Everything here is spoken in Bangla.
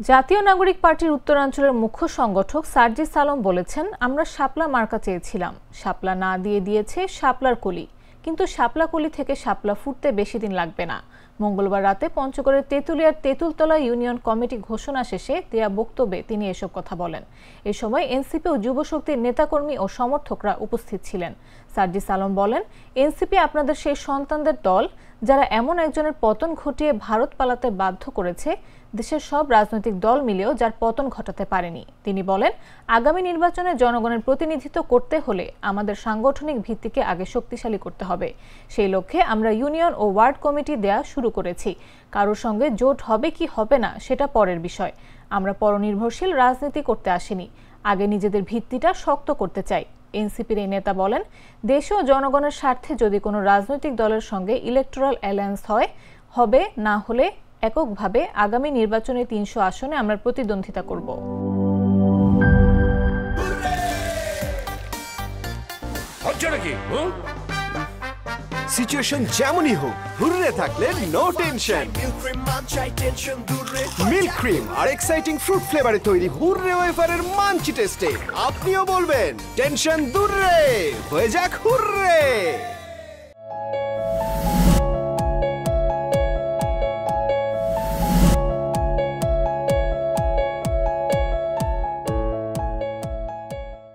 জাতীয় নাগরিক পার্টির উত্তরাঞ্চলের মুখ্য সংগঠক সার্জিস আলম বলেছেন, আমরা শাপলা মার্কা চেয়েছিলাম, শাপলা না দিয়েছে শাপলার কলি, কিন্তু শাপলা কলি থেকে শাপলা ফুটতে বেশি দিন লাগবে না। মঙ্গলবার রাতে পঞ্চগড়ের তেঁতুলিয়ার তেঁতুলতলা ইউনিয়ন কমিটি ঘোষণা শেষে দেয়া বক্তব্যে তিনি এসব কথা বলেন। এ সময় এনসিপি ও যুবশক্তির নেতাকর্মী ও সমর্থকরা উপস্থিত ছিলেন। সার্জিস আলম বলেন, এনসিপি আপনাদের সেই সন্তানদের দল যারা এমন একজনের পতন ঘটিয়ে ভারত পালাতে বাধ্য করেছে, দেশের সব রাজনৈতিক দল মিলেও যার পতন ঘটাতে পারেনি। তিনি বলেন, আগামী নির্বাচনে জনগণের প্রতিনিধিত্ব করতে হলে আমাদের সাংগঠনিক ভিত্তিকে আগে শক্তিশালী করতে হবে। সেই লক্ষ্যে আমরা ইউনিয়ন ও ওয়ার্ড কমিটি দেয়া শুরু করেছি। কারোর সঙ্গে জোট হবে কি হবে না সেটা পরের বিষয়। আমরা পরনির্ভরশীল রাজনীতি করতে আসিনি, আগে নিজেদের ভিত্তিটা শক্ত করতে চাই। এনসিপির এই নেতা বলেন, দেশ ও জনগণের স্বার্থে যদি কোনো রাজনৈতিক দলের সঙ্গে ইলেকটোরাল অ্যালায়েন্স হবে, না হলে এককভাবে আগামী নির্বাচনে ৩০০ আসনে আমরা প্রতিদ্বন্দ্বিতা করব। সিচুয়েশন যেমনই হোক, হুররে থাকলে নো টেনশন। মিল্ক ক্রিম আর এক্সাইটিং ফ্রুট ফ্লেভারে তৈরি হুররে ওয়েফারের মানচি টেস্টে আপনিও বলবেন টেনশন দূর রে, হয়ে যাক হুররে।